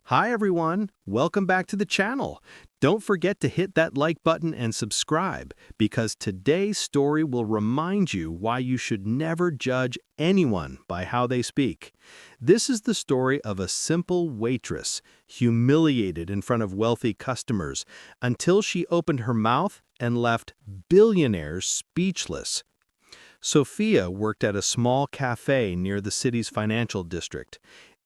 Hi everyone, welcome back to the channel. Don't forget to hit that like button and subscribe because today's story will remind you why you should never judge anyone by how they speak. This is the story of a simple waitress, humiliated in front of wealthy customers until she opened her mouth and left billionaires speechless. Sophia worked at a small cafe near the city's financial district.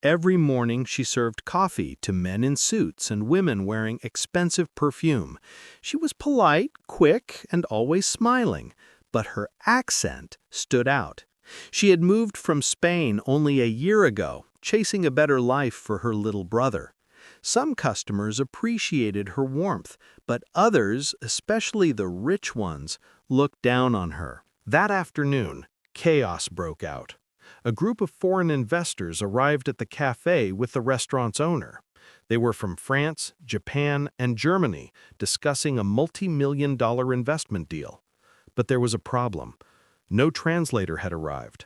Every morning she served coffee to men in suits and women wearing expensive perfume. She was polite, quick, and always smiling, but her accent stood out. She had moved from Spain only a year ago, chasing a better life for her little brother. Some customers appreciated her warmth, but others, especially the rich ones, looked down on her. That afternoon, chaos broke out. A group of foreign investors arrived at the cafe with the restaurant's owner. They were from France, Japan, and Germany, discussing a multi-million-dollar investment deal. But there was a problem. No translator had arrived.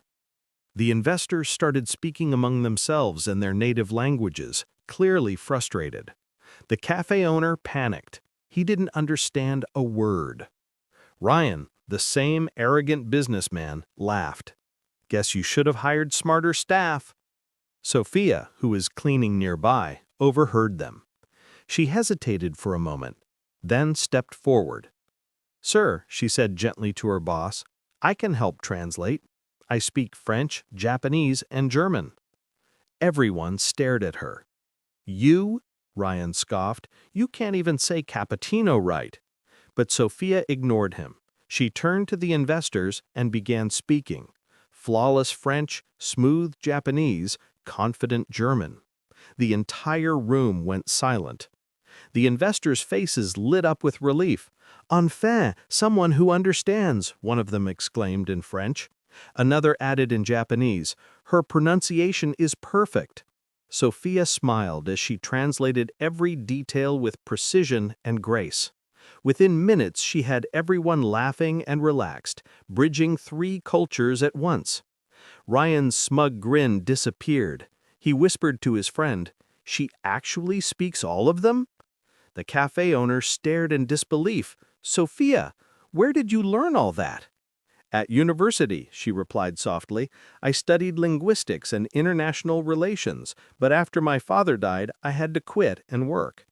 The investors started speaking among themselves in their native languages, clearly frustrated. The cafe owner panicked. He didn't understand a word. Ryan, the same arrogant businessman, laughed. Guess you should have hired smarter staff. Sophia, who was cleaning nearby, overheard them. She hesitated for a moment, then stepped forward. "Sir," she said gently to her boss, "I can help translate. I speak French, Japanese, and German." Everyone stared at her. "You?" Ryan scoffed. "You can't even say cappuccino right." But Sophia ignored him. She turned to the investors and began speaking. Flawless French, smooth Japanese, confident German. The entire room went silent. The investors' faces lit up with relief. "Enfin, someone who understands," one of them exclaimed in French. Another added in Japanese, "Her pronunciation is perfect." Sophia smiled as she translated every detail with precision and grace. Within minutes she had everyone laughing and relaxed, bridging three cultures at once. Ryan's smug grin disappeared. He whispered to his friend, "She actually speaks all of them?" The cafe owner stared in disbelief. "Sophia, where did you learn all that?" "At university," she replied softly. "I studied linguistics and international relations, but after my father died, I had to quit and work."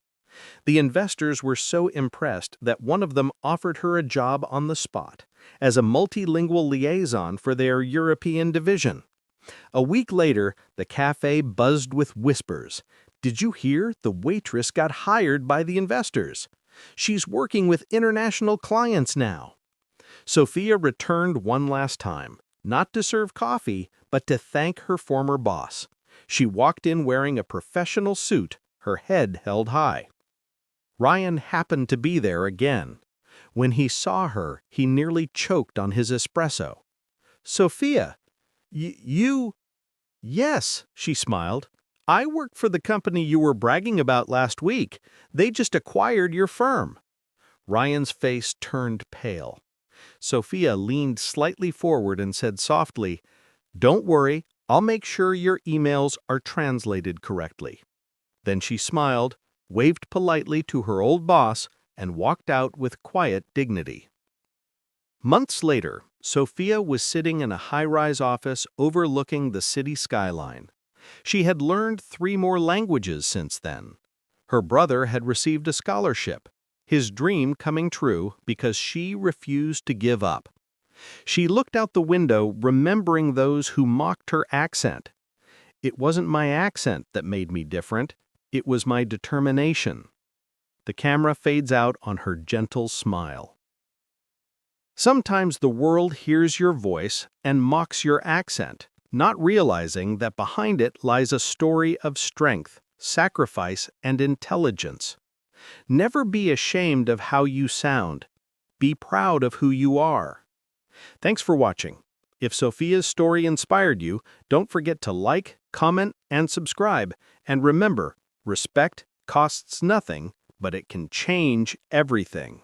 The investors were so impressed that one of them offered her a job on the spot as a multilingual liaison for their European division. A week later, the cafe buzzed with whispers. "Did you hear? The waitress got hired by the investors. She's working with international clients now." Sophia returned one last time, not to serve coffee, but to thank her former boss. She walked in wearing a professional suit, her head held high. Ryan happened to be there again. When he saw her, he nearly choked on his espresso. "Sophia, you—" "Yes," she smiled. "I worked for the company you were bragging about last week. They just acquired your firm." Ryan's face turned pale. Sophia leaned slightly forward and said softly, "Don't worry, I'll make sure your emails are translated correctly." Then she smiled, waved politely to her old boss, and walked out with quiet dignity. Months later, Sophia was sitting in a high-rise office overlooking the city skyline. She had learned 3 more languages since then. Her brother had received a scholarship, his dream coming true because she refused to give up. She looked out the window, remembering those who mocked her accent. "It wasn't my accent that made me different. It was my determination." The camera fades out on her gentle smile. Sometimes the world hears your voice and mocks your accent, not realizing that behind it lies a story of strength, sacrifice, and intelligence. Never be ashamed of how you sound. Be proud of who you are. Thanks for watching. If Sophia's story inspired you, don't forget to like, comment, and subscribe. And remember, respect costs nothing, but it can change everything.